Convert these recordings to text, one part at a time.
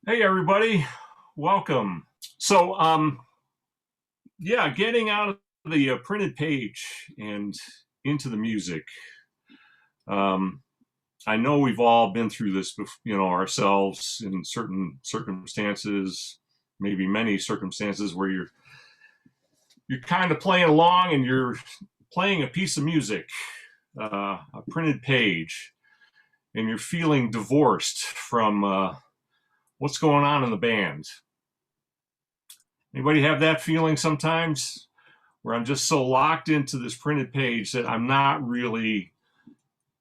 Hey everybody, welcome. So, yeah, getting out of the printed page and into the music. Um, I know we've all been through this, ourselves in certain circumstances, maybe many circumstances where you're kind of playing along and you're playing a piece of music, a printed page, and you're feeling divorced from what's going on in the band. Anybody have that feeling sometimes? Where I'm just so locked into this printed page that I'm not really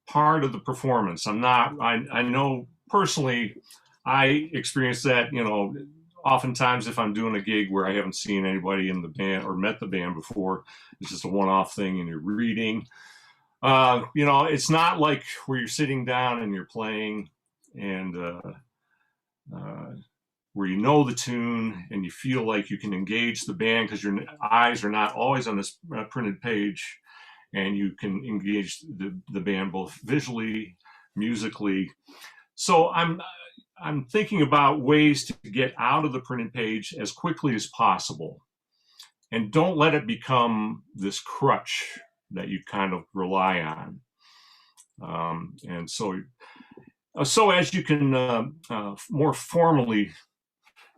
part of the performance. I know personally, I experience that, oftentimes if I'm doing a gig where I haven't seen anybody in the band or met the band before, it's just a one-off thing and you're reading. It's not like where you're sitting down and you're playing and uh, where you know the tune and you feel like you can engage the band because your eyes are not always on this printed page, and you can engage the band both visually, musically. So I'm thinking about ways to get out of the printed page as quickly as possible, and don't let it become this crutch that you kind of rely on. And so as you can more formally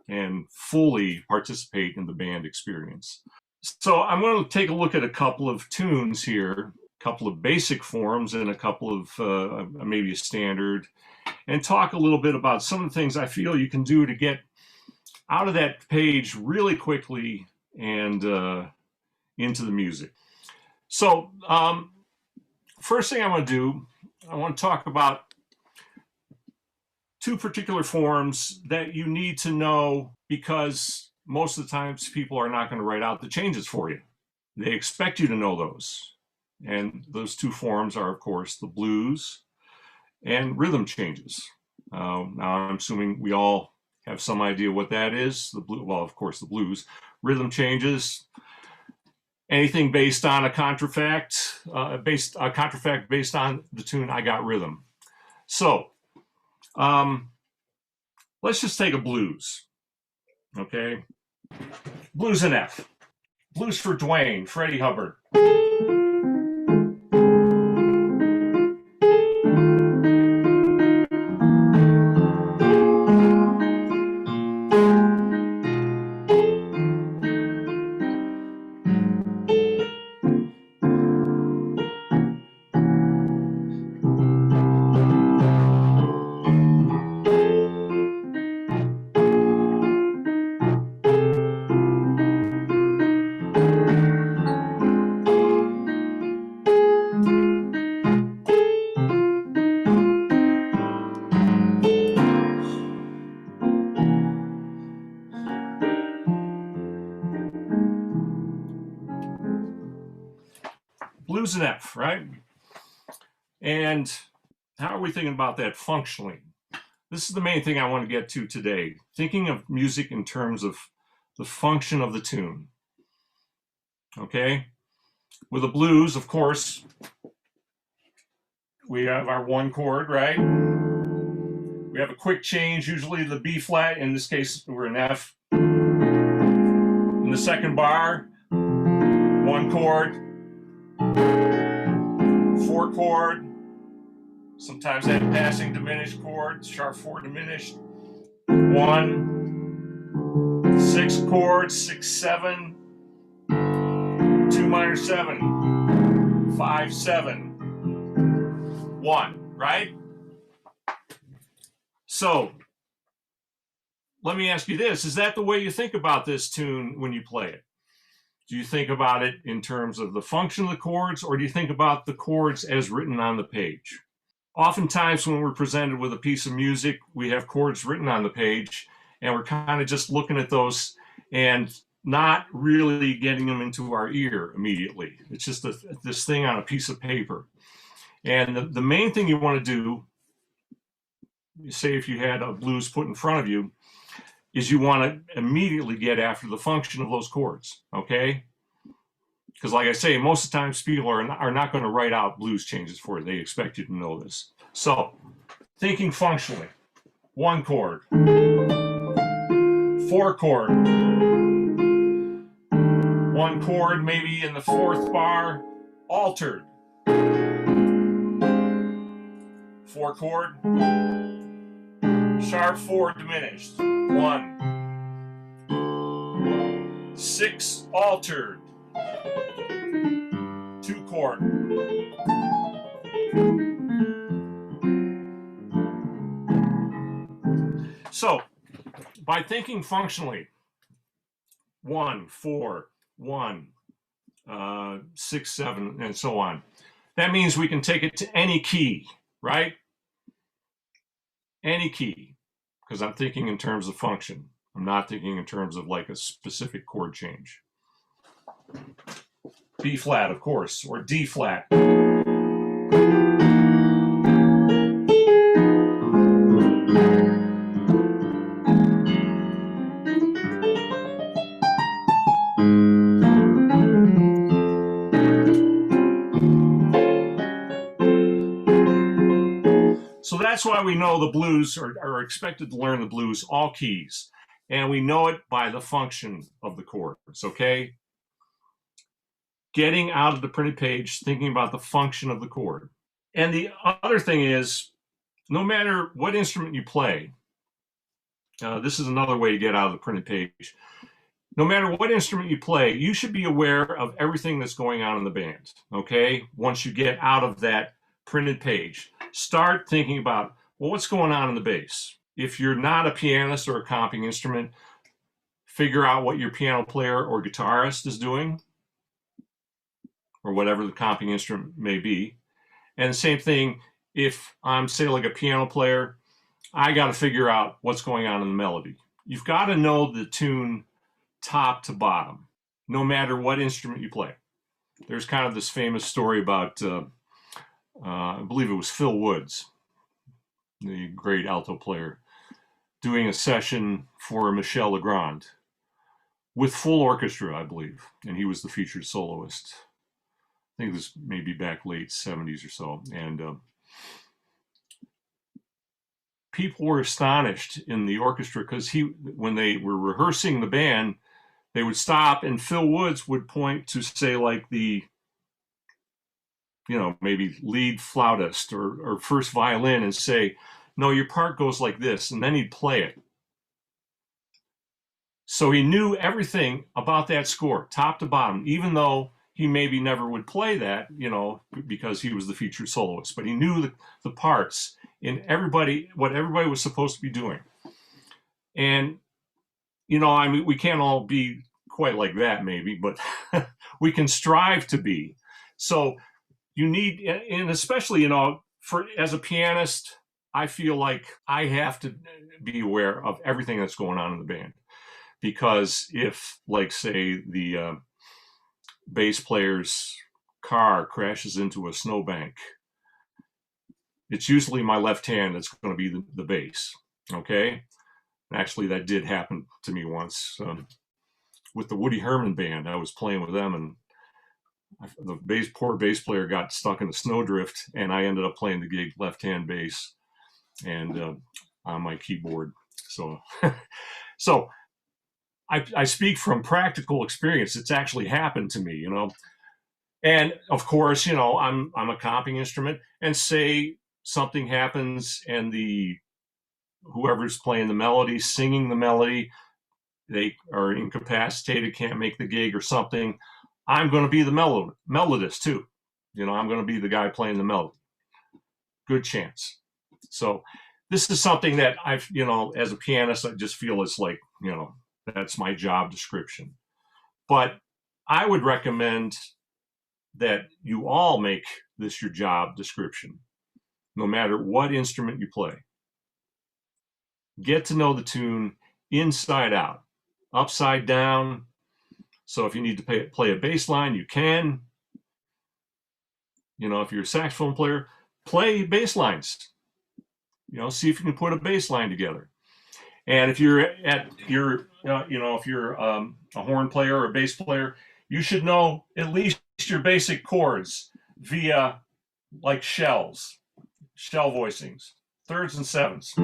and fully participate in the band experience. So I'm going to take a look at a couple of tunes here, a couple of basic forms and a couple of maybe a standard, and talk a little bit about some of the things I feel you can do to get out of that page really quickly and into the music. So first thing I want to do, I want to talk about two particular forms that you need to know because most of the times people are not going to write out the changes for you. They expect you to know those. And those two forms are, of course, the blues and rhythm changes. Now, I'm assuming we all have some idea what that is. Well, of course, the blues. Rhythm changes, anything based on a contrafact, based on the tune I Got Rhythm. So, let's just take a blues, okay? Blues in F. Blues for Dwayne, Freddie Hubbard. Blues in F, right? And how are we thinking about that functionally? This is the main thing I want to get to today. Thinking of music in terms of the function of the tune. Okay? With the blues, of course, we have our one chord, right? We have a quick change, usually the B flat. In this case, we're in F. In the second bar, one chord, four chord, sometimes that passing diminished chord, sharp four diminished, one, six chord, 6/7, 2 minor 7, 5/7, 1, right? So let me ask you this, is that the way you think about this tune when you play it? Do you think about it in terms of the function of the chords, or do you think about the chords as written on the page? Oftentimes when we're presented with a piece of music, we have chords written on the page, and we're kind of just looking at those and not really getting them into our ear immediately. It's just this thing on a piece of paper. And the main thing you want to do, say if you had a blues put in front of you, is you want to immediately get after the function of those chords, okay? Because like I say, most of the times people are not going to write out blues changes for you. They expect you to know this. So, thinking functionally, one chord. 4 chord. 1 chord maybe in the 4th bar, altered. 4 chord, sharp 4 diminished. 1. 6 altered. 2 chord. So, by thinking functionally, 1, 4, 1, 6, 7, and so on, that means we can take it to any key, right? Any key, because I'm thinking in terms of function. I'm not thinking in terms of like a specific chord change. B flat, of course, or D flat. So that's why we know the blues are expected to learn the blues, all keys. And we know it by the function of the chords, okay? Getting out of the printed page, thinking about the function of the chord. And the other thing is, no matter what instrument you play, this is another way to get out of the printed page. No matter what instrument you play, you should be aware of everything that's going on in the band, okay? Once you get out of that printed page, start thinking about, well, what's going on in the bass? If you're not a pianist or a comping instrument, figure out what your piano player or guitarist is doing, or whatever the comping instrument may be. And the same thing, if I'm, say, like a piano player, I got to figure out what's going on in the melody. You've got to know the tune top to bottom, no matter what instrument you play. There's kind of this famous story about, I believe it was Phil Woods, the great alto player, doing a session for Michel Legrand with full orchestra, I believe, and he was the featured soloist. I think this may be back late 70s or so, and people were astonished in the orchestra because when they were rehearsing the band, they would stop and Phil Woods would point to, say, like the, maybe lead flautist or first violin and say, no, your part goes like this, and then he'd play it. So he knew everything about that score, top to bottom, even though he maybe never would play that, because he was the featured soloist, but he knew the parts in what everybody was supposed to be doing. And, I mean, we can't all be quite like that maybe, but we can strive to be. So you need, and especially, as a pianist, I feel like I have to be aware of everything that's going on in the band. Because if, like, say, the bass player's car crashes into a snowbank, it's usually my left hand that's going to be the bass, okay? Actually, that did happen to me once with the Woody Herman band. I was playing with them, and the poor bass player got stuck in a snowdrift, and I ended up playing the gig left-hand bass and on my keyboard. So, I speak from practical experience. It's actually happened to me, And of course, I'm a comping instrument, and say something happens and whoever's playing the melody, singing the melody, they are incapacitated, can't make the gig or something. I'm going to be the melodist too. I'm going to be the guy playing the melody. Good chance. So this is something that I've, as a pianist, I just feel it's like, that's my job description. But I would recommend that you all make this your job description, no matter what instrument you play. Get to know the tune inside out, upside down. So if you need to play a bass line, you can. If you're a saxophone player, play bass lines. See if you can put a bass line together. And if you're if you're a horn player or a bass player, you should know at least your basic chords via like shell voicings, thirds and sevenths.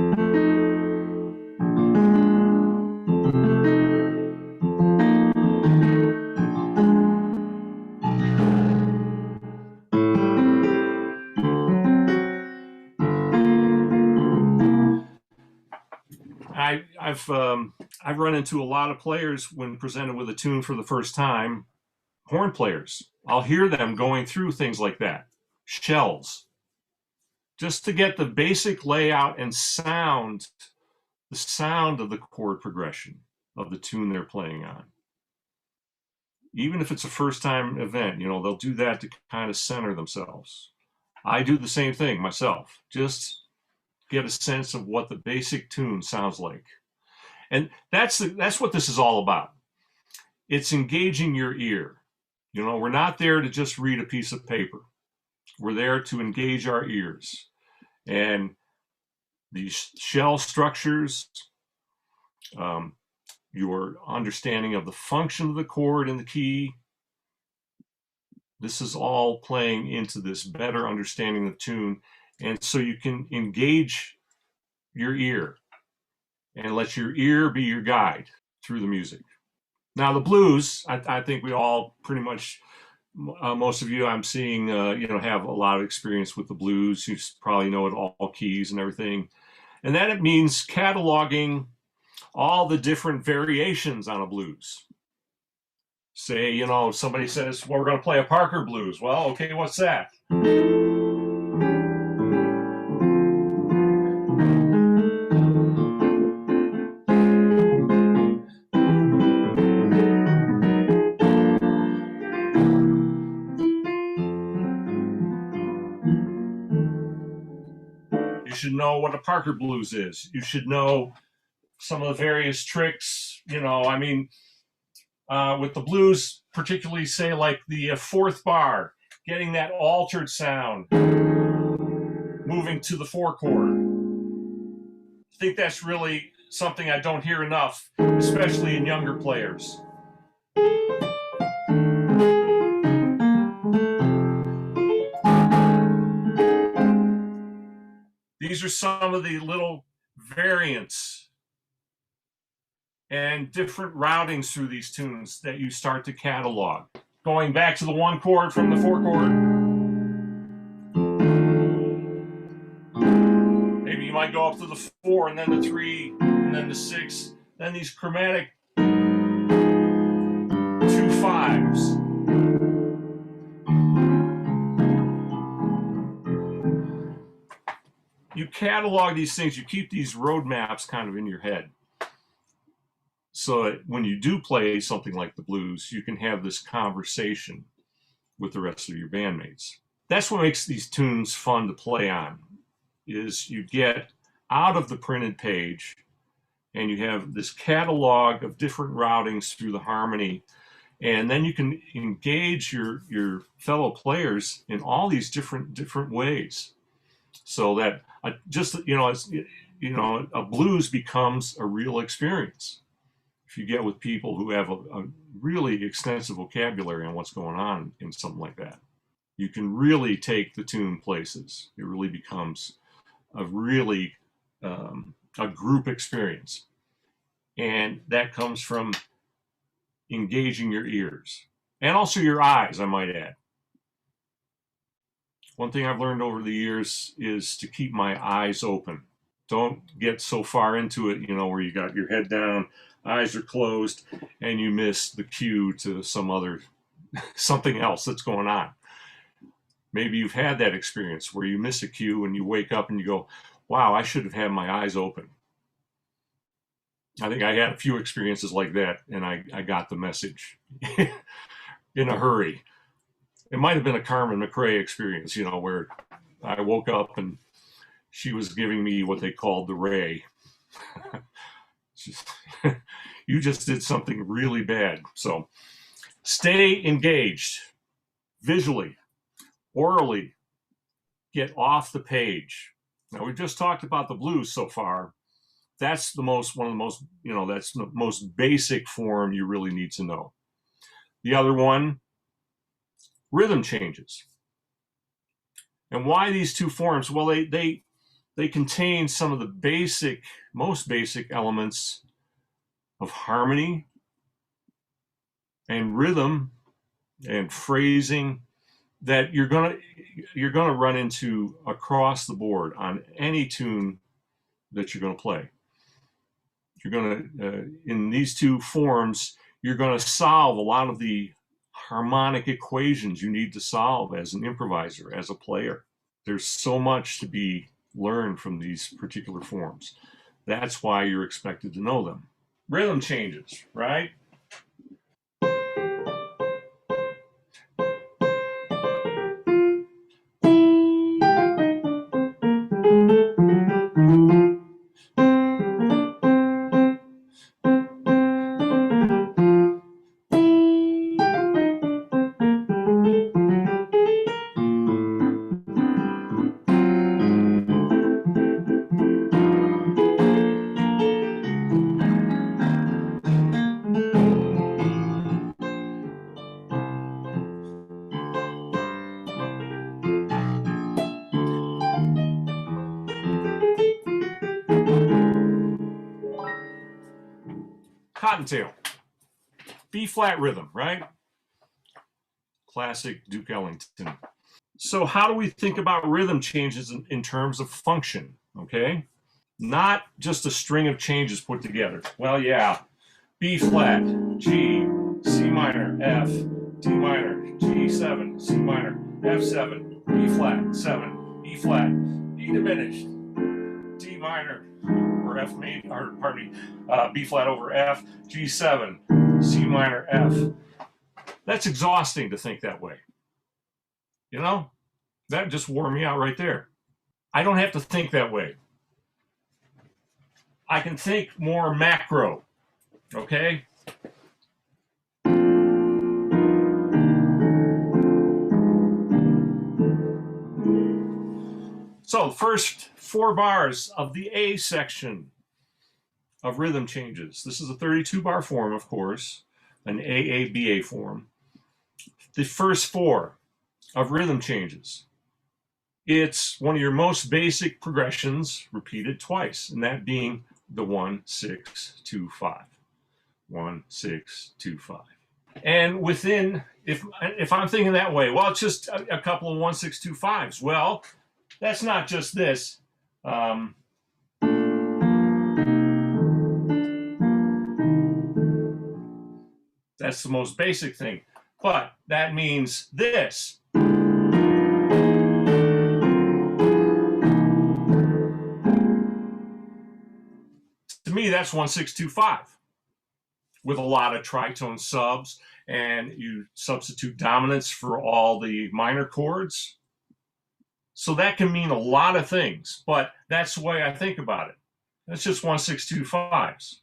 I've run into a lot of players when presented with a tune for the first time, horn players. I'll hear them going through things like that, shells, just to get the basic layout and sound, the sound of the chord progression of the tune they're playing on. Even if it's a first time event, they'll do that to kind of center themselves. I do the same thing myself, just get a sense of what the basic tune sounds like. And that's what this is all about. It's engaging your ear. We're not there to just read a piece of paper. We're there to engage our ears. And these shell structures, your understanding of the function of the chord and the key, this is all playing into this better understanding of tune. And so you can engage your ear and let your ear be your guide through the music. Now, the blues, I think we all pretty much, most of you I'm seeing, have a lot of experience with the blues. You probably know it all keys and everything. And that it means cataloging all the different variations on a blues. Say, somebody says, well, we're going to play a Parker blues. Well, okay, what's that? You should know what a Parker blues is. You should know some of the various tricks, with the blues, particularly say like the fourth bar, getting that altered sound, moving to the four chord. I think that's really something I don't hear enough, especially in younger players. These are some of the little variants and different routings through these tunes that you start to catalog. Going back to the one chord from the four chord. Maybe you might go up to the four and then the three and then the six. Then these chromatic 2 5s. You catalog these things, you keep these roadmaps kind of in your head. So that when you do play something like the blues, you can have this conversation with the rest of your bandmates. That's what makes these tunes fun to play on, is you get out of the printed page and you have this catalog of different routings through the harmony. And then you can engage your fellow players in all these different ways. So that a blues becomes a real experience. If you get with people who have a really extensive vocabulary on what's going on in something like that, you can really take the tune places. It really becomes a group experience. And that comes from engaging your ears and also your eyes, I might add. One thing I've learned over the years is to keep my eyes open. Don't get so far into it, where you got your head down, eyes are closed, and you miss the cue to something else that's going on. Maybe you've had that experience where you miss a cue and you wake up and you go, wow, I should have had my eyes open. I think I had a few experiences like that, and I got the message in a hurry. It might have been a Carmen McRae experience, where I woke up and she was giving me what they called the ray. You just did something really bad. So stay engaged visually, orally, get off the page. Now, we've just talked about the blues so far. That's that's the most basic form you really need to know. The other one, rhythm changes. And why these two forms? Well, they contain some of the most basic elements of harmony and rhythm and phrasing that you're gonna run into across the board on any tune that you're gonna play. You're going to, in these two forms, you're going to solve a lot of the harmonic equations you need to solve as an improviser, as a player. There's so much to be learned from these particular forms. That's why you're expected to know them. Rhythm changes, right? Cottontail, B flat rhythm, right? Classic Duke Ellington. So how do we think about rhythm changes in terms of function, okay? Not just a string of changes put together. Well, yeah, B flat, G, C minor, F, D minor, G7, C minor, F7, B flat, 7, E flat, E diminished, D minor, or F major, or pardon me, B flat over F, G7, C minor, F. That's exhausting to think that way. You know, that just wore me out right there. I don't have to think that way. I can think more macro, okay? So the first 4 bars of the A section of rhythm changes. This is a 32 bar form, of course, an AABA form. The first 4 of rhythm changes. It's one of your most basic progressions repeated twice, and that being the 1, 6, 2, 5. 1, 6, 2, 5. And within, if I'm thinking that way, well, it's just a couple of 1, 6, 2, 5s. Well, that's not just this. That's the most basic thing. But that means this. To me, that's 1, 6, 2, 5 with a lot of tritone subs, and you substitute dominants for all the minor chords. So that can mean a lot of things, but that's the way I think about it. That's just 1, 6, 2, 5s.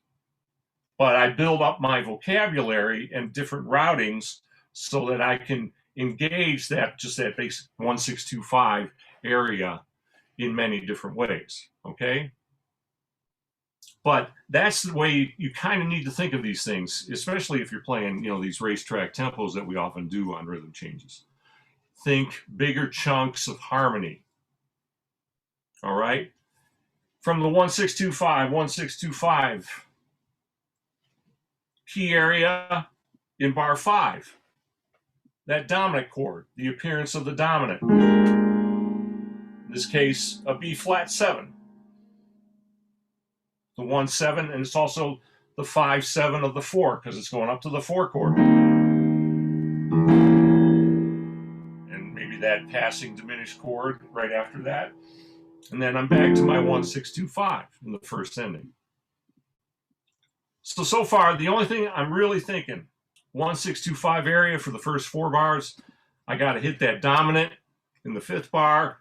But I build up my vocabulary and different routings so that I can engage that basic 1, 6, 2, 5 area in many different ways, okay? But that's the way you kind of need to think of these things, especially if you're playing, these racetrack tempos that we often do on rhythm changes. Think bigger chunks of harmony, all right? From the 1, 6, 2, 5, 1, 6, 2, 5, key area in bar 5, that dominant chord, the appearance of the dominant. In this case, a B flat 7. The 1, 7, and it's also the 5, 7 of the 4 because it's going up to the 4 chord. And maybe that passing diminished chord right after that. And then I'm back to my 1, 6, 2, 5 in the first ending. So far, the only thing I'm really thinking, 1, 6, 2, 5 area for the first 4 bars, I got to hit that dominant in the 5th bar,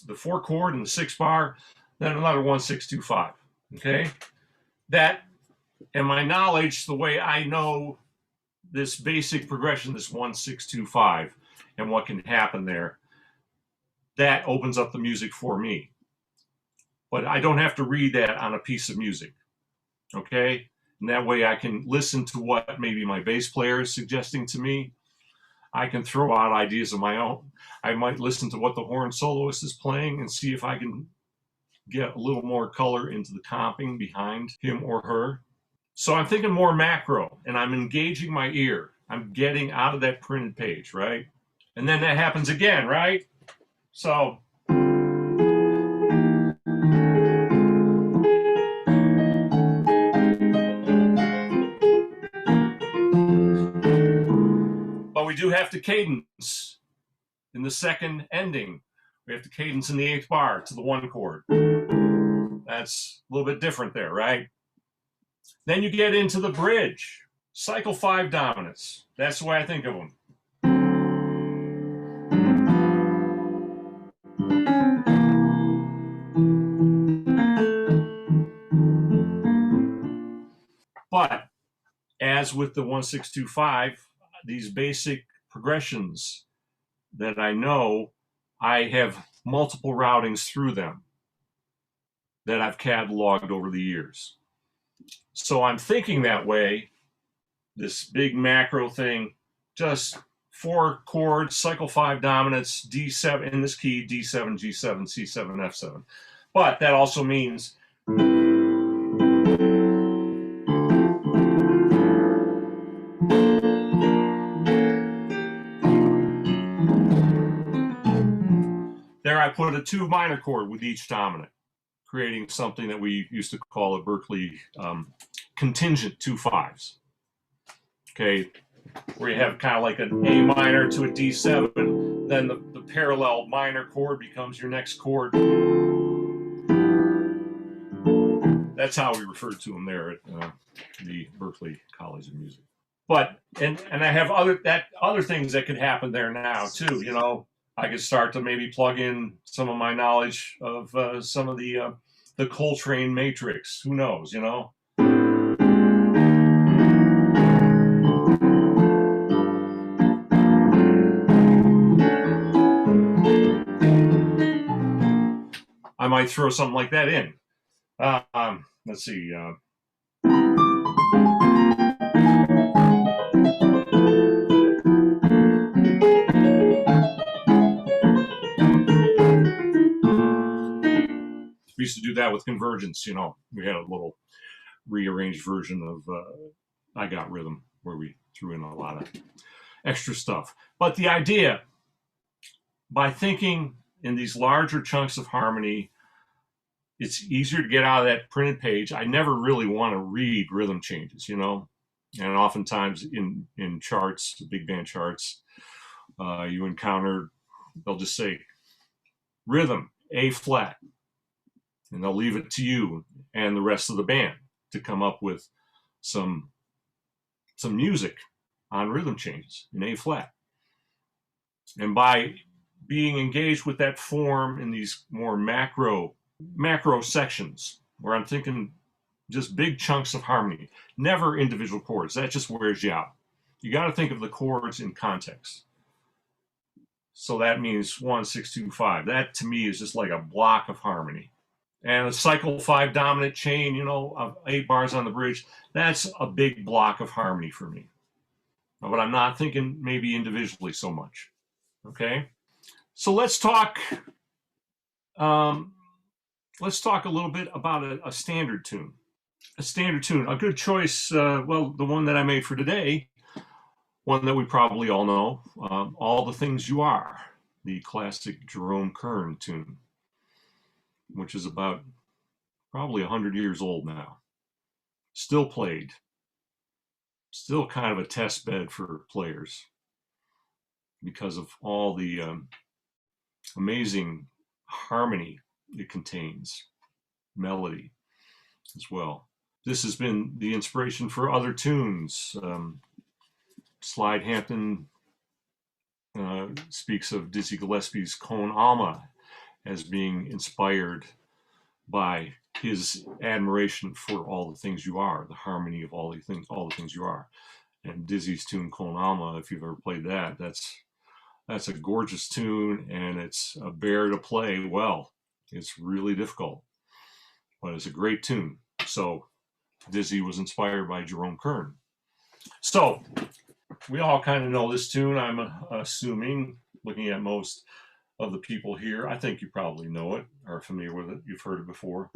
the 4 chord in the 6th bar, then another 1, 6, 2, 5. Okay? That, and my knowledge, the way I know this basic progression, this 1, 6, 2, 5, and what can happen there, that opens up the music for me. But I don't have to read that on a piece of music. Okay? And that way I can listen to what maybe my bass player is suggesting to me. I can throw out ideas of my own. I might listen to what the horn soloist is playing and see if I can get a little more color into the comping behind him or her. So I'm thinking more macro, and I'm engaging my ear. I'm getting out of that printed page, right? And then that happens again, right? So we do have to cadence in the second ending. We have to cadence in the 8th bar to the 1 chord. That's a little bit different there, right? Then you get into the bridge. Cycle 5 dominants. That's the way I think of them. But as with the 1-6-2-5, these basic progressions that I know, I have multiple routings through them that I've cataloged over the years. So I'm thinking that way, this big macro thing, just 4 chords, cycle 5 dominants, D7 in this key, D7, G7, C7, F7. But that also means there I put a 2 minor chord with each dominant, creating something that we used to call at Berkeley contingent 2 5s. Okay, where you have kind of like an A minor to a D7, then the parallel minor chord becomes your next chord. That's how we referred to them there at the Berkeley College of Music. But and I have other things that could happen there now too. You know, I could start to maybe plug in some of my knowledge of some of the Coltrane matrix. Who knows? You know. I might throw something like that in. Let's see. We used to do that with convergence. You know, we had a little rearranged version of I Got Rhythm where we threw in a lot of extra stuff. But the idea, by thinking in these larger chunks of harmony, it's easier to get out of that printed page. I never really want to read rhythm changes, you know, and oftentimes in charts, big band charts, you encounter, they'll just say rhythm, A flat, and they'll leave it to you and the rest of the band to come up with some music on rhythm changes in A flat. And by being engaged with that form in these more macro sections where I'm thinking just big chunks of harmony, never individual chords. That just wears you out. You got to think of the chords in context. So that means 1-6-2-5. That to me is just like a block of harmony. And a cycle 5 dominant chain, you know, of 8 bars on the bridge, that's a big block of harmony for me. But I'm not thinking maybe individually so much. Okay? So let's talk a little bit about a standard tune. A standard tune, a good choice, well, the one that I made for today, one that we probably all know, All the Things You Are, the classic Jerome Kern tune, which is about probably 100 years old now. Still played. Still kind of a test bed for players because of all the amazing harmony it contains, melody as well. This has been the inspiration for other tunes. Slide Hampton speaks of Dizzy Gillespie's Con Alma as being inspired by his admiration for All the Things You Are, the harmony of all the things you are. And Dizzy's tune Con Alma, if you've ever played that, that's a gorgeous tune, and it's a bear to play well. It's really difficult, but it's a great tune. So Dizzy was inspired by Jerome Kern. So we all kind of know this tune, I'm assuming, looking at most of the people here. I think you probably know it, are familiar with it. You've heard it before.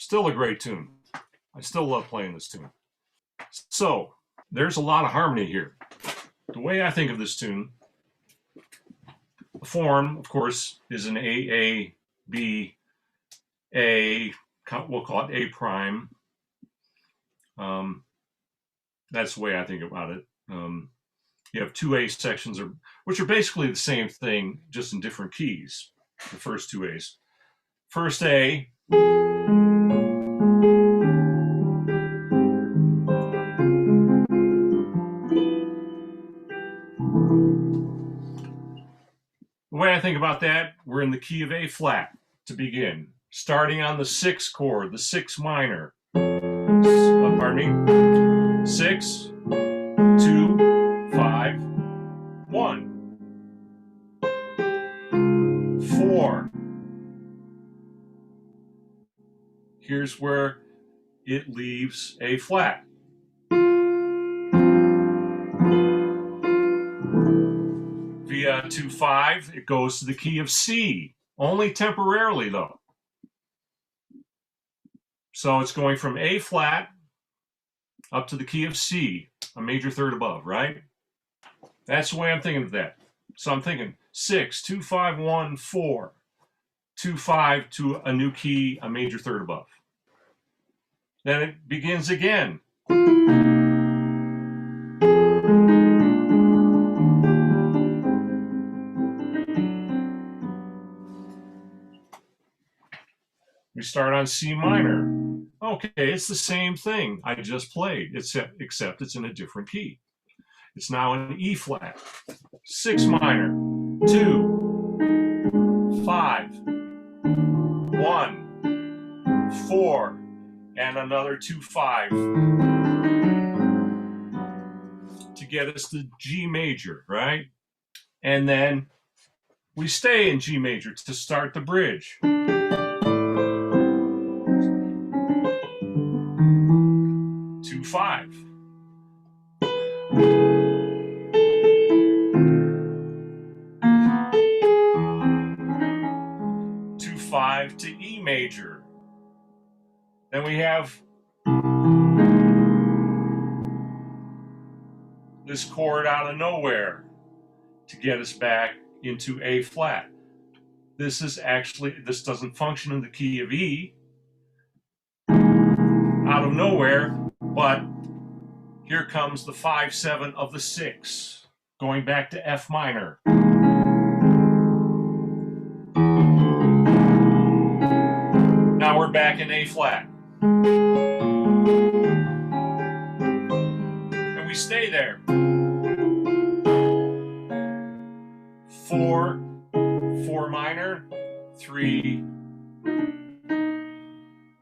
Still a great tune. I still love playing this tune. So there's a lot of harmony here. The way I think of this tune, the form, of course, is an A, B, A, we'll call it A prime. That's the way I think about it. You have two A sections, which are basically the same thing, just in different keys, the first two A's. First A, the way I think about that, we're in the key of A flat to begin, starting on the 6th chord, the 6 minor. Pardon me. 6, 2, 5, 1, 4. Here's where it leaves A flat. Via 2, 5, it goes to the key of C, only temporarily though. So it's going from A flat up to the key of C, a major third above, right? That's the way I'm thinking of that. So I'm thinking 6, 2, 5, 1, 4, 2, 5 to a new key, a major third above. Then it begins again. We start on C minor. Okay, it's the same thing I just played, except it's in a different key. It's now in E flat, 6 minor, 2, 5, 1, 4, and another 2, 5 to get us to G major, right? And then we stay in G major to start the bridge. 2, 5. To E major. Then we have this chord out of nowhere to get us back into A flat. This doesn't function in the key of E out of nowhere, but here comes the 5, 7 of the 6, going back to F minor. Now we're back in A flat. And we stay there. 4, 4 minor, 3.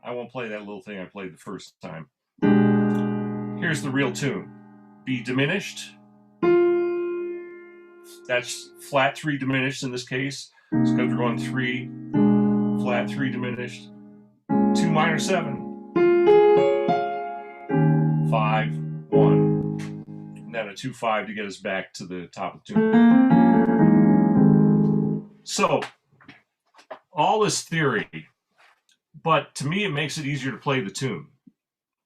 I won't play that little thing I played the first time. Here's the real tune. B diminished. That's flat 3 diminished in this case. It's because we're going 3, flat 3 diminished. 2 minor 7, 5, 1, and then a 2, 5 to get us back to the top of the tune. So, all this theory, but to me it makes it easier to play the tune.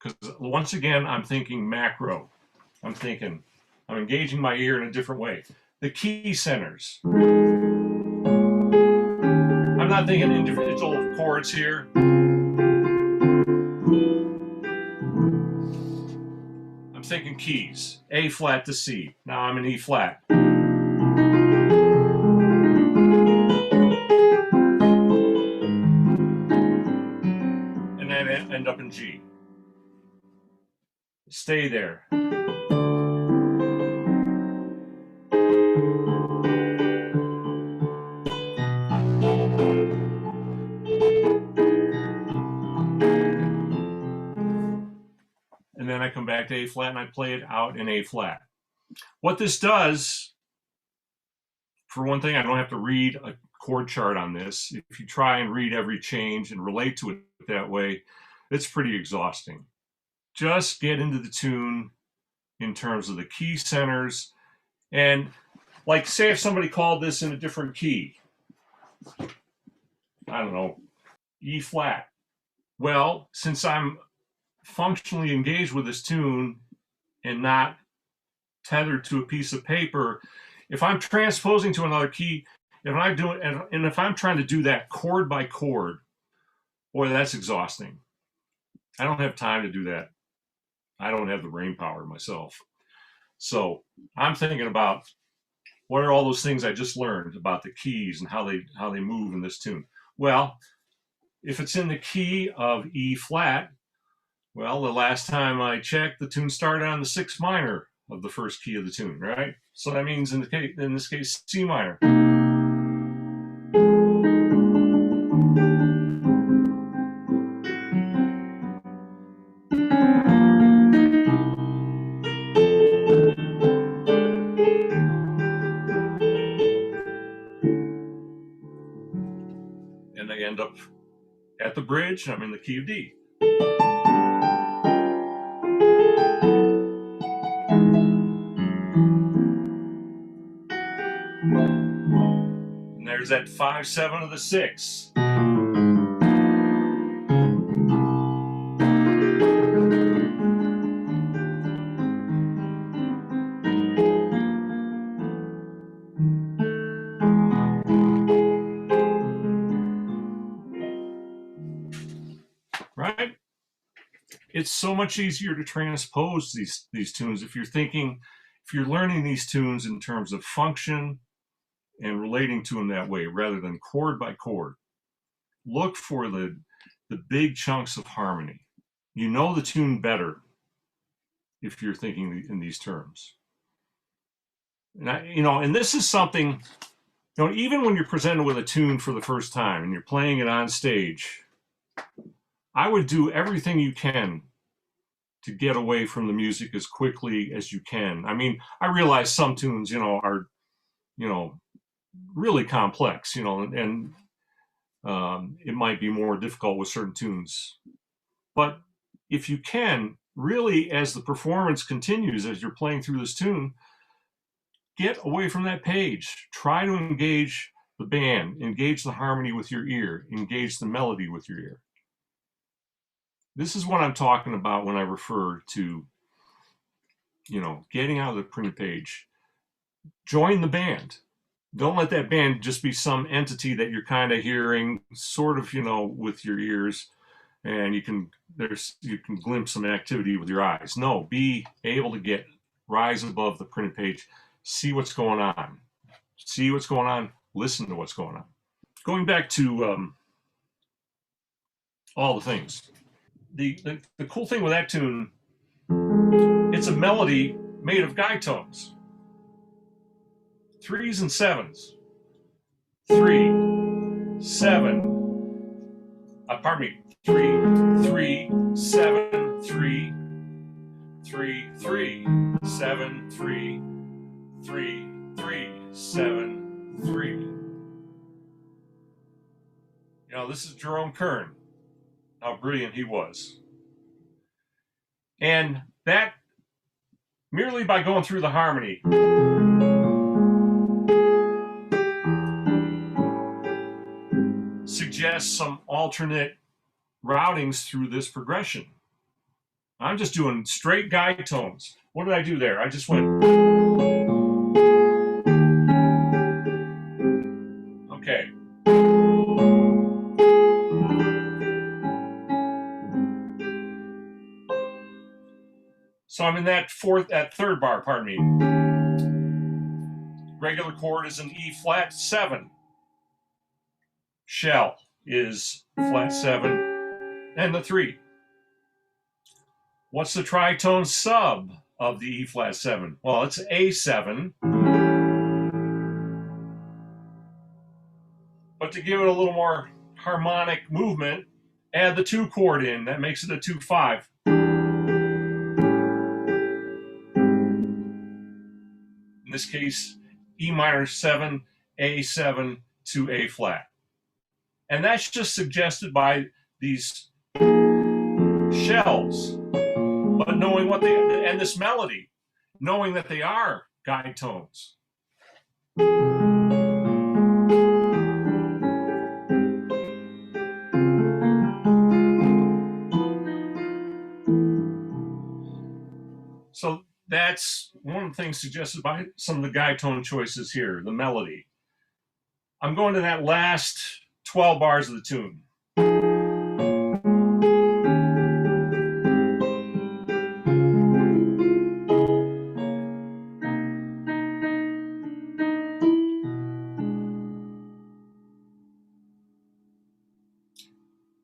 Because once again, I'm thinking macro. I'm engaging my ear in a different way. The key centers. I'm not thinking individual chords here. I'm thinking keys. A flat to C. Now I'm in E flat. And then end up in G. Stay there. And then I come back to A flat and I play it out in A flat. What this does, for one thing, I don't have to read a chord chart on this. If you try and read every change and relate to it that way, it's pretty exhausting. Just get into the tune in terms of the key centers. And like, say if somebody called this in a different key, I don't know, E flat, Well, since I'm functionally engaged with this tune and not tethered to a piece of paper, if I'm transposing to another key, if I'm doing, and if I'm trying to do that chord by chord, boy, that's exhausting. I don't have time to do that. I don't have the brain power myself. So I'm thinking about what are all those things I just learned about the keys and how they move in this tune. Well, if it's in the key of E flat, well, the last time I checked, the tune started on the 6th minor of the first key of the tune, right? So that means in this case, C minor. And I end up at the bridge, I'm in the key of D. And there's that 5/7 of the 6. Right? It's so much easier to transpose these tunes if you're learning these tunes in terms of function and relating to them that way rather than chord by chord. Look for the big chunks of harmony. You know the tune better if you're thinking in these terms. And and this is something, even when you're presented with a tune for the first time and you're playing it on stage, I would do everything you can to get away from the music as quickly as you can. I mean, I realize some tunes, are, really complex, and it might be more difficult with certain tunes. But if you can, really, as the performance continues, as you're playing through this tune, get away from that page. Try to engage the band, engage the harmony with your ear, engage the melody with your ear. This is what I'm talking about when I refer to, getting out of the printed page. Join the band. Don't let that band just be some entity that you're kind of hearing sort of, with your ears, and you can glimpse some activity with your eyes. No, be able to rise above the printed page, see what's going on. See what's going on, listen to what's going on. Going back to all the things. The cool thing with that tune, it's a melody made of guide tones. 3s and 7s. 3, 7. Pardon me. 3, 3, 7, 3, 3, 3, 7, 3, 3, 3, 7, 3. This is Jerome Kern. How brilliant he was. And that, merely by going through the harmony, suggests some alternate routings through this progression. I'm just doing straight guide tones. What did I do there? I just went. Okay. So I'm in that third bar, pardon me. Regular chord is an E flat 7. Shell is flat 7 and the 3. What's the tritone sub of the E flat 7? Well, it's A7. But to give it a little more harmonic movement, add the 2 chord in. That makes it a 2/5. In this case, E minor 7, A7 to A flat. And that's just suggested by these shells. But knowing and this melody, knowing that they are guide tones. that's one of the things suggested by some of the guide tone choices here, the melody. I'm going to that last 12 bars of the tune.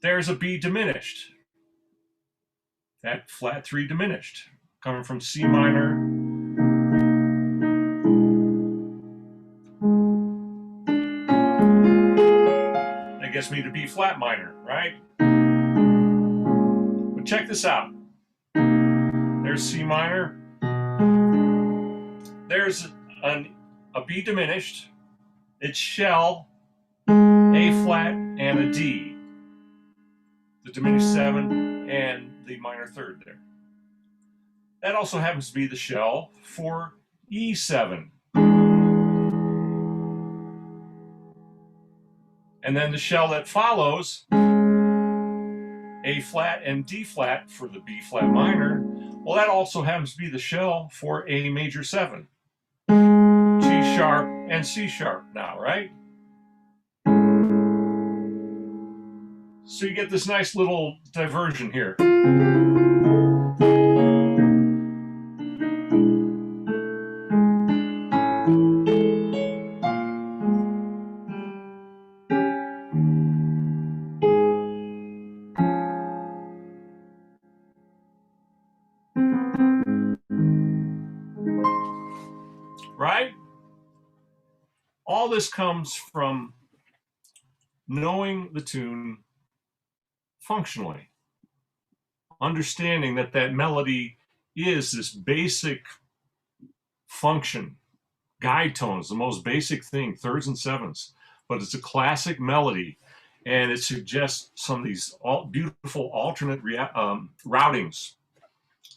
There's a B diminished. That flat 3 diminished, coming from C minor. That gets me to B flat minor, right? But check this out. There's C minor. There's a B diminished. It's shell, A flat, and a D. The diminished 7 and the minor third there. That also happens to be the shell for E7. And then the shell that follows, A flat and D flat for the B flat minor, well, that also happens to be the shell for A major 7. G sharp and C sharp now, right? So you get this nice little diversion here. Right? All this comes from knowing the tune functionally, understanding that that melody is this basic function. Guide tone is the most basic thing, thirds and sevenths, but it's a classic melody, and it suggests some of these beautiful alternate routings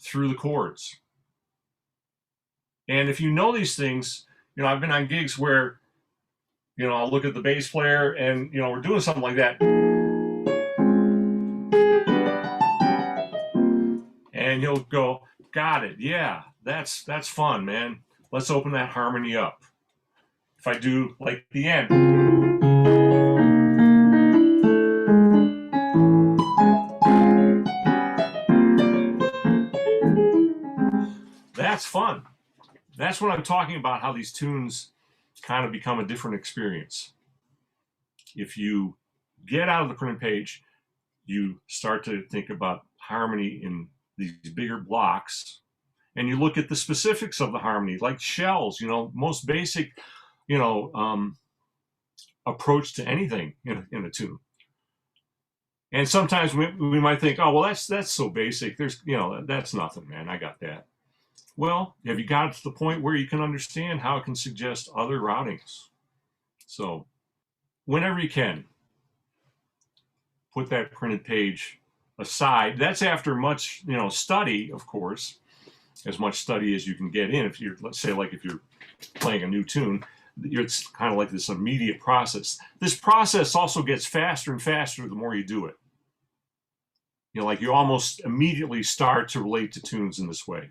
through the chords. And if you know these things, you know, I've been on gigs where, you know, I'll look at the bass player and, you know, we're doing something like that. And he'll go, got it. Yeah, that's fun, man. Let's open that harmony up. If I do like the end. That's fun. That's what I'm talking about, how these tunes kind of become a different experience. If you get out of the printed page, you start to think about harmony in these bigger blocks, and you look at the specifics of the harmony, like shells, you know, most basic, you know, approach to anything in a tune. And sometimes we might think, oh, well, that's so basic. There's, you know, that's nothing, man. I got that. Well, have you got to the point where you can understand how it can suggest other routings? So whenever you can, put that printed page aside. That's after much, you know, study, of course, as much study as you can get in. If you're, let's say, like if you're playing a new tune, it's kind of like this immediate process. This process also gets faster and faster the more you do it. You know, like you almost immediately start to relate to tunes in this way.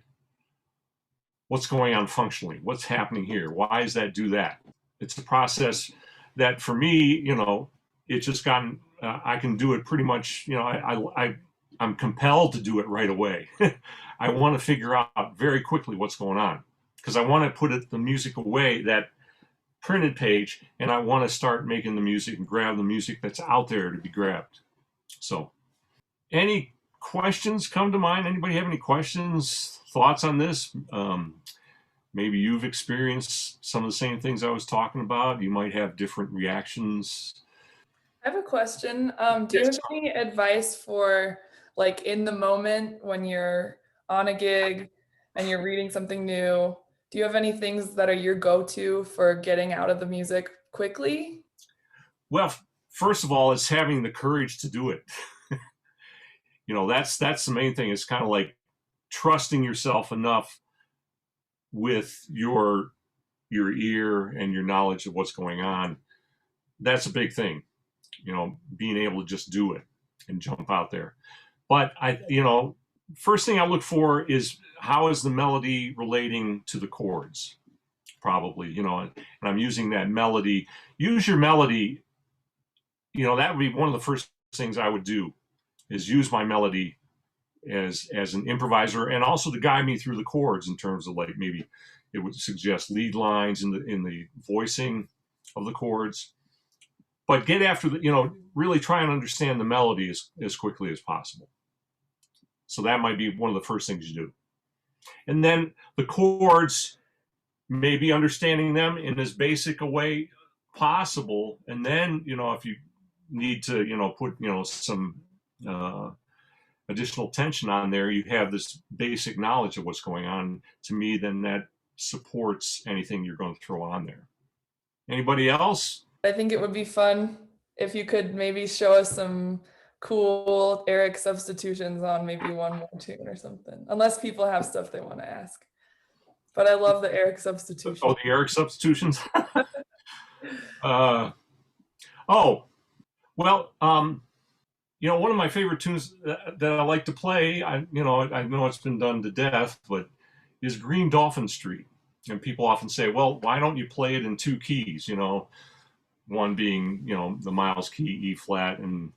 What's going on functionally? What's happening here? Why does that do that? It's a process that for me, you know, it's just gotten, I can do it pretty much, you know, I'm compelled to do it right away. I want to figure out very quickly what's going on because I want to put the music away, that printed page, and I want to start making the music and grab the music that's out there to be grabbed. So any questions come to mind? Anybody have any questions, thoughts on this? Maybe you've experienced some of the same things I was talking about. You might have different reactions. I have a question. Do you have any advice for, like, in the moment when you're on a gig and you're reading something new? Do you have any things that are your go-to for getting out of the music quickly? Well, first of all, it's having the courage to do it. You know, that's the main thing. It's kind of like trusting yourself enough with your ear and your knowledge of what's going on. That's a big thing, you know, being able to just do it and jump out there. But you know, first thing I look for is how is the melody relating to the chords? Probably, and I'm using that melody. Use your melody, that would be one of the first things I would do, is use my melody as an improviser, and also to guide me through the chords in terms of, like, maybe it would suggest lead lines in the voicing of the chords. But get after really try and understand the melody as quickly as possible. So that might be one of the first things you do. And then the chords, maybe understanding them in as basic a way possible. And then, if you need to, put, some additional tension on there, you have this basic knowledge of what's going on. To me, then that supports anything you're going to throw on there. Anybody else? I think it would be fun if you could maybe show us some cool Eric substitutions on maybe one more tune or something, unless people have stuff they want to ask. But I love the Eric substitutions. Oh, the Eric substitutions. Well, one of my favorite tunes that I like to play, I know it's been done to death, but is Green Dolphin Street. And people often say, well, why don't you play it in two keys? One being, the Miles key, E flat, and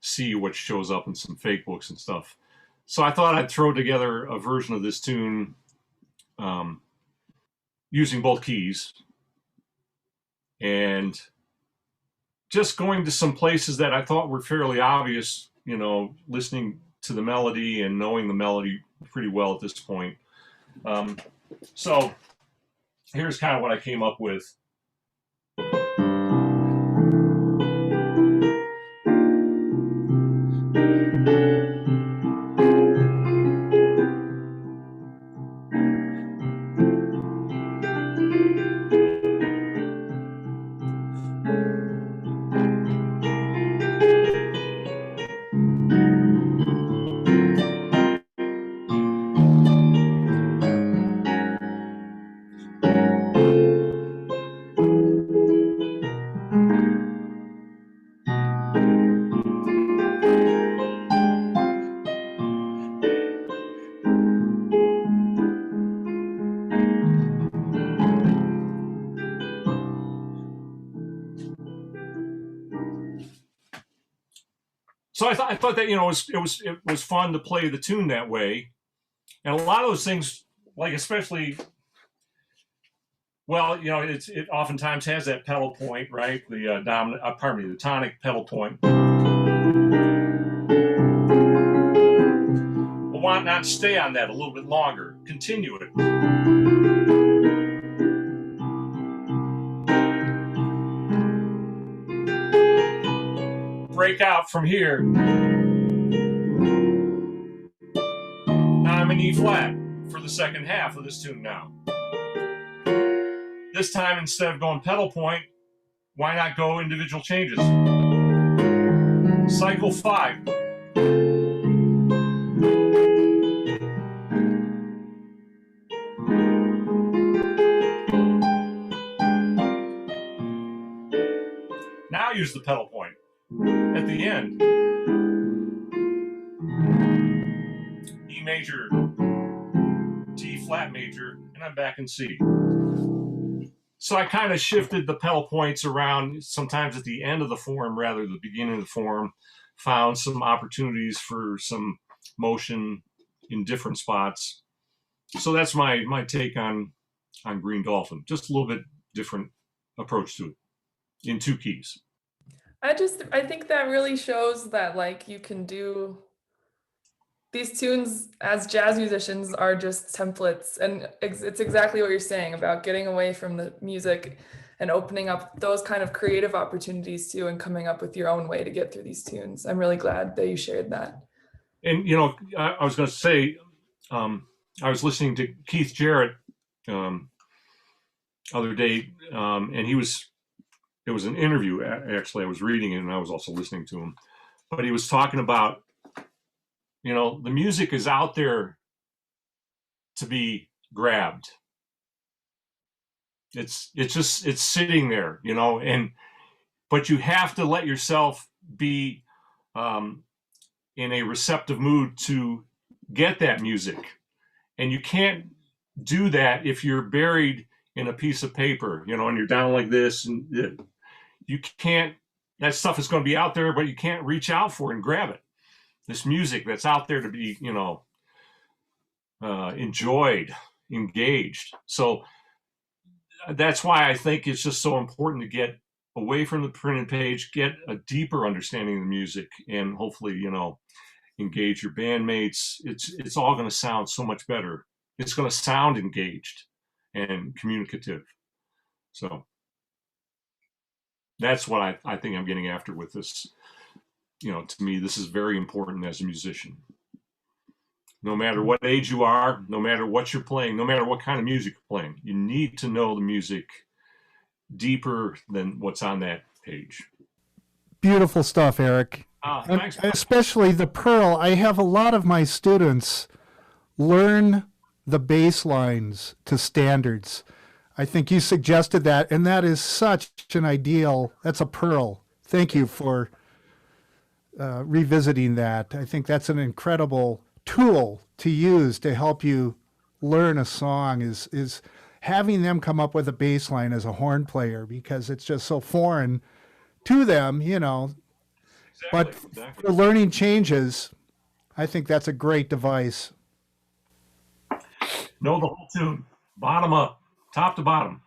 C, which shows up in some fake books and stuff. So I thought I'd throw together a version of this tune using both keys, and just going to some places that I thought were fairly obvious, listening to the melody and knowing the melody pretty well at this point. So here's kind of what I came up with. So I thought that it was fun to play the tune that way, and a lot of those things, like especially, well, it oftentimes has that pedal point, right? The the tonic pedal point. We'll want not to stay on that a little bit longer. Continue it. Break out from here. Now I'm in E flat for the second half of this tune now. This time, instead of going pedal point, why not go individual changes? Cycle 5. Now use the pedal point at the end. E major, D flat major, and I'm back in C. So I kind of shifted the pedal points around, sometimes at the end of the form rather than the beginning of the form, found some opportunities for some motion in different spots. So that's my take on Green Dolphin. Just a little bit different approach to it in two keys. I think that really shows that, like, you can do these tunes as jazz musicians are just templates, and it's exactly what you're saying about getting away from the music and opening up those kind of creative opportunities too, and coming up with your own way to get through these tunes. I'm really glad that you shared that. And I was going to say, I was listening to Keith Jarrett other day, and it was an interview, actually. I was reading it and I was also listening to him, but he was talking about, the music is out there to be grabbed. It's sitting there, but you have to let yourself be in a receptive mood to get that music And you can't do that if you're buried in a piece of paper, you know, and you're down like this, and you can't, that stuff is going to be out there, but you can't reach out for it and grab it. This music that's out there to be, you know, enjoyed, engaged. So that's why I think it's just so important to get away from the printed page, get a deeper understanding of the music, and hopefully, you know, engage your bandmates. It's all going to sound so much better. It's going to sound engaged and communicative. So that's what I think I'm getting after with this. You know, to me, this is very important as a musician. No matter what age you are, no matter what you're playing, no matter what kind of music you're playing, you need to know the music deeper than what's on that page. Beautiful stuff, Eric. Thanks. Especially the Pearl. I have a lot of my students learn the bass lines to standards. I think you suggested that, and that is such an ideal, that's a pearl. Thank you for revisiting that. I think that's an incredible tool to use to help you learn a song, is having them come up with a bass line as a horn player, because it's just so foreign to them, you know. But for learning changes, I think that's a great device. Know the whole tune, bottom up, top to bottom,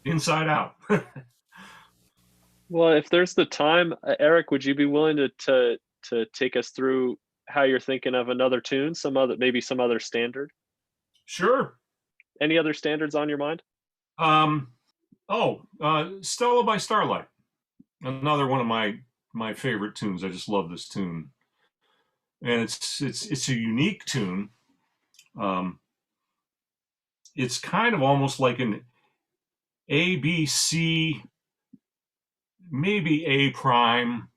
inside out. Well, if there's the time, Eric, would you be willing to take us through how you're thinking of another tune, maybe some other standard? Sure. Any other standards on your mind? Stella by Starlight. Another one of my favorite tunes. I just love this tune, and it's a unique tune. It's kind of almost like an ABC, maybe A prime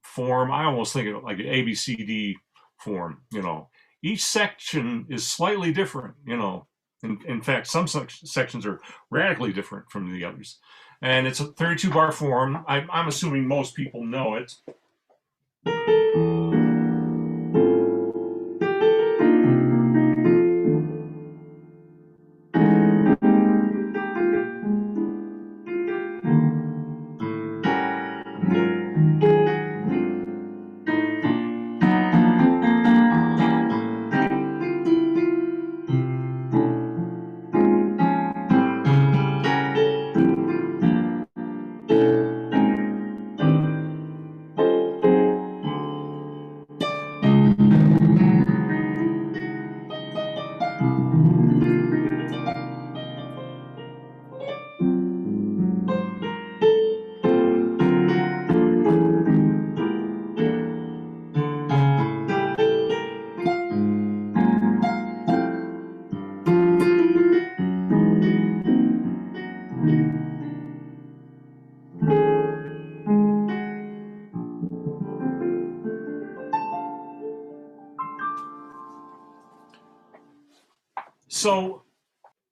form. I almost think of it like an ABCD form. You know, each section is slightly different. You know, in fact, some sections are radically different from the others. And it's a 32 bar form. I'm assuming most people know it. So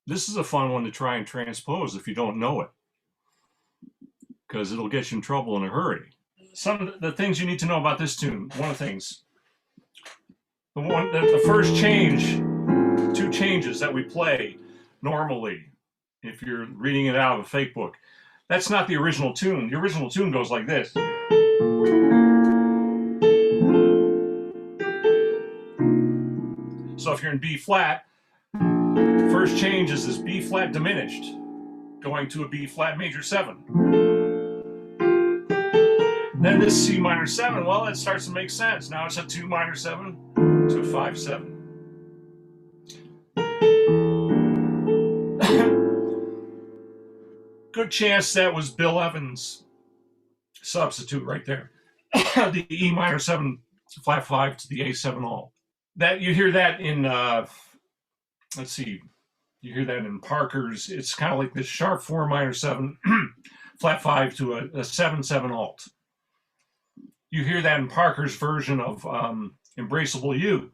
this is a fun one to try and transpose if you don't know it, because it'll get you in trouble in a hurry. Some of the things you need to know about this tune. One of the things, the first change, two changes that we play normally, if you're reading it out of a fake book, that's not the original tune. The original tune goes like this. So if you're in B flat, first change is this B flat diminished, going to a B flat major 7. Then this C minor 7, well, it starts to make sense. Now it's a 2 minor 7 to a 5 7. Good chance that was Bill Evans' substitute right there. The E minor 7 flat 5 to the A7 alt. That you hear that in let's see, you hear that in Parker's. It's kind of like this sharp 4 minor 7 flat 5 to a 7 7 alt. You hear that in Parker's version of Embraceable You.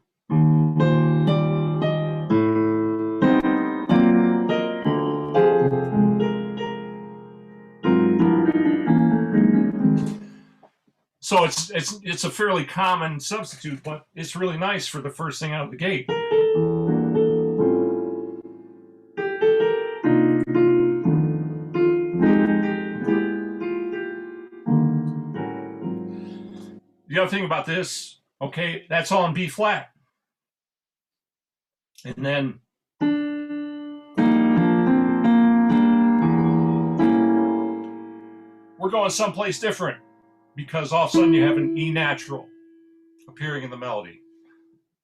So it's a fairly common substitute, but it's really nice for the first thing out of the gate. the other thing about this, okay, that's all in B flat. And then we're going someplace different because all of a sudden you have an E natural appearing in the melody.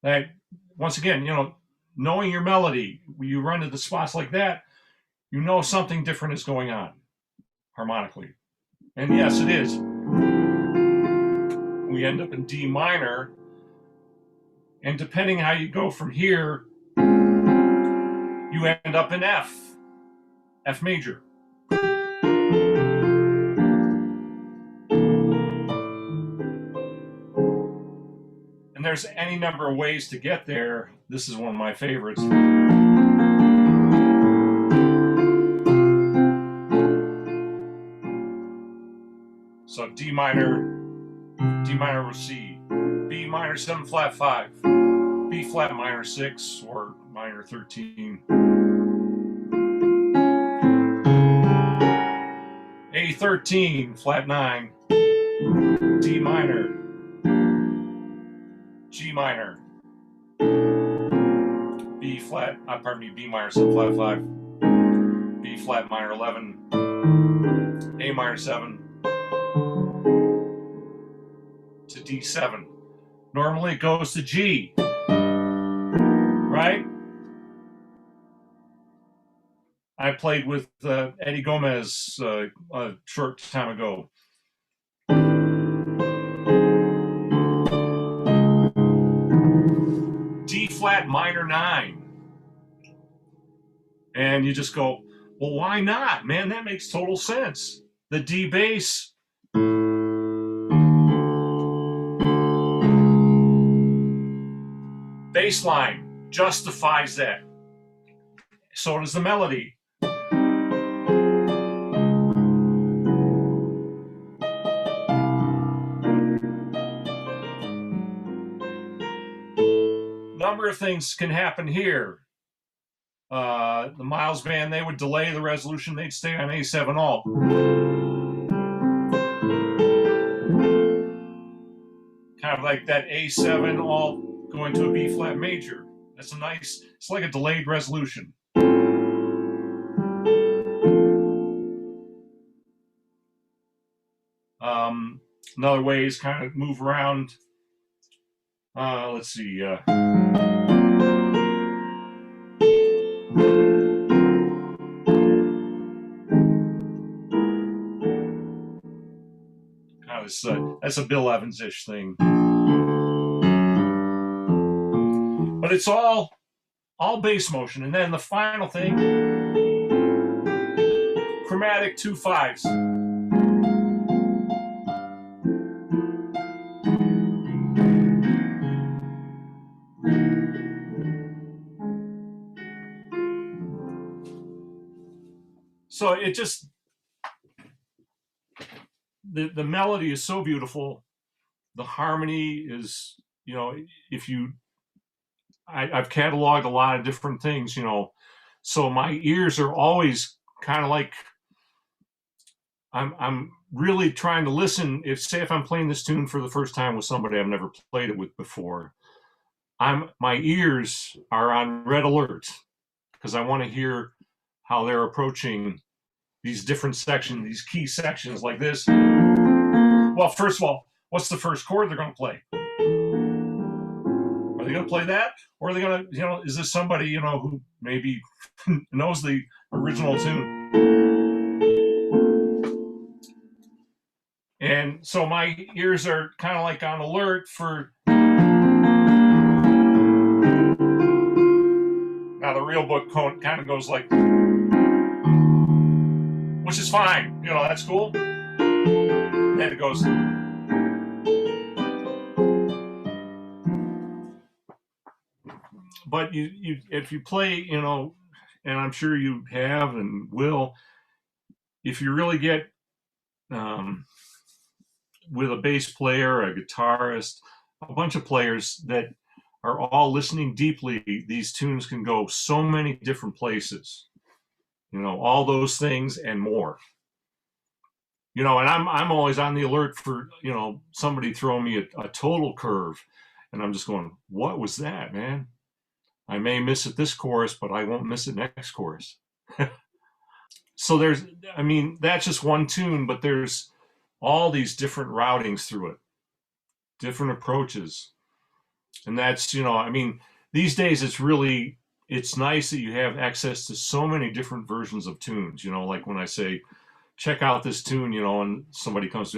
That, once again, you know, knowing your melody, when you run into spots like that, you know something different is going on harmonically. And yes, it is. We end up in D minor, and depending how you go from here, you end up in F major. And there's any number of ways to get there. This is one of my favorites. So D minor with C, B minor 7 flat 5, B flat minor 6 or minor 13, A13 flat 9, D minor, G minor, B minor 7 flat 5, B flat minor 11, A minor 7, to D7. Normally it goes to G, right? I played with Eddie Gomez a short time ago. D flat minor 9. And you just go, well, why not? Man, that makes total sense. The D bass bass line justifies that. So does the melody. Number of things can happen here. The Miles band, they would delay the resolution. They'd stay on A7 alt. Kind of like that A7 alt going to a B flat major. That's a nice, it's like a delayed resolution. Another way is kind of move around. Let's see. That's a Bill Evans-ish thing. But it's all bass motion. And then the final thing, chromatic 2/5s. So it just, the melody is so beautiful. The harmony is, you know, I've cataloged a lot of different things, you know, so my ears are always kind of like, I'm really trying to listen. If I'm playing this tune for the first time with somebody I've never played it with before, my ears are on red alert because I want to hear how they're approaching these different sections, these key sections like this. Well, first of all, what's the first chord they're going to play? Are they going to play that? Or are they going to, you know, is this somebody, you know, who maybe knows the original tune? And so my ears are kind of like on alert for, now the real book kind of goes like, which is fine, you know, that's cool. And then it goes, but you if you play, you know, and I'm sure you have and will, if you really get with a bass player, a guitarist, a bunch of players that are all listening deeply, these tunes can go so many different places, you know, all those things and more. You know, and I'm always on the alert for, you know, somebody throwing me a total curve, and I'm just going, what was that, man? I may miss it this chorus, but I won't miss it next chorus. So there's, I mean, that's just one tune, but there's all these different routings through it, different approaches. And that's, you know, I mean, these days it's nice that you have access to so many different versions of tunes, you know, like when I say, check out this tune, you know, and somebody comes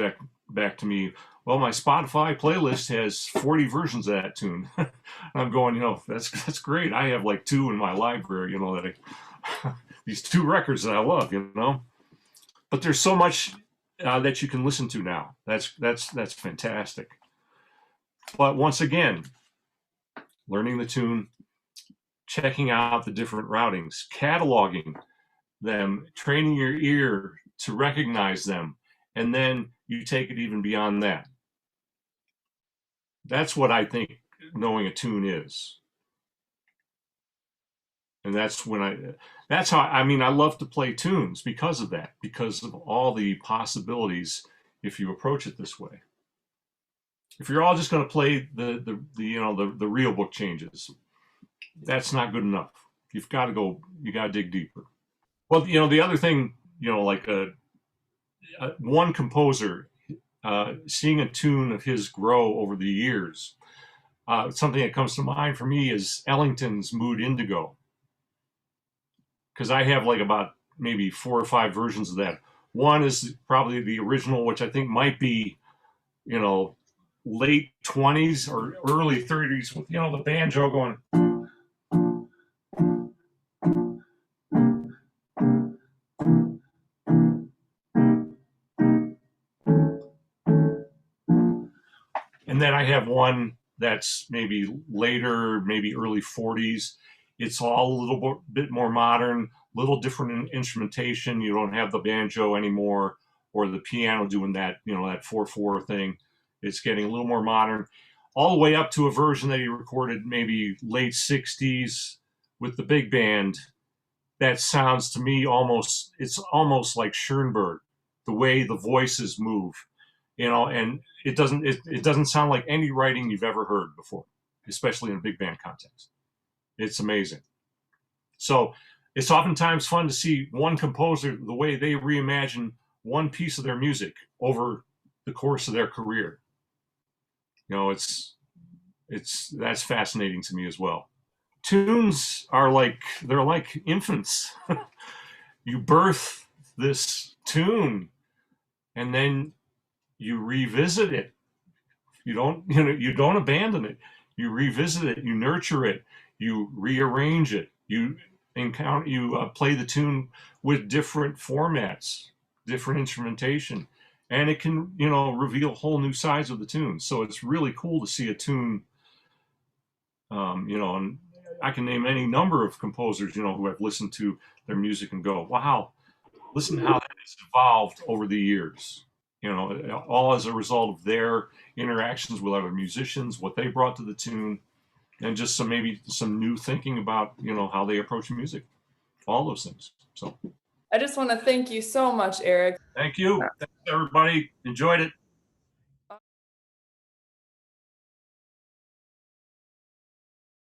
back to me, well, my Spotify playlist has 40 versions of that tune. I'm going, you know, that's great. I have like 2 in my library, you know, that these 2 records that I love, you know. But there's so much that you can listen to now. That's fantastic. But once again, learning the tune, checking out the different routings, cataloging them, training your ear to recognize them, and then you take it even beyond that. That's what I think knowing a tune is. And that's how, I mean, I love to play tunes because of that, because of all the possibilities if you approach it this way. If you're all just going to play the you know, the real book changes, that's not good enough. You've got to go, you got to dig deeper. Well, you know, the other thing, you know, like one composer, seeing a tune of his grow over the years, something that comes to mind for me is Ellington's Mood Indigo. Because I have like about maybe 4 or 5 versions of that. One is probably the original, which I think might be, you know, late 20s or early 30s with, you know, the banjo going. And then I have one that's maybe later, maybe early 40s. It's all a little bit more modern, little different instrumentation. You don't have the banjo anymore or the piano doing that, you know, that 4/4 thing. It's getting a little more modern, all the way up to a version that he recorded maybe late 60s with the big band. That sounds to me it's almost like Schoenberg, the way the voices move, you know, and it doesn't sound like any writing you've ever heard before, especially in a big band context. It's amazing. So it's oftentimes fun to see one composer, the way they reimagine one piece of their music over the course of their career. You know, that's fascinating to me as well. Tunes are they're like infants. You birth this tune and then you revisit it. You don't abandon it. You revisit it, you nurture it, you rearrange it, you play the tune with different formats, different instrumentation, and it can, you know, reveal whole new sides of the tune. So it's really cool to see a tune, you know, and I can name any number of composers, you know, who have listened to their music and go, wow, listen to how that has evolved over the years. You know, all as a result of their interactions with other musicians, what they brought to the tune, and just maybe some new thinking about, you know, how they approach music, all those things. So I just want to thank you so much, Eric. thank you. Thanks, everybody. Enjoyed it.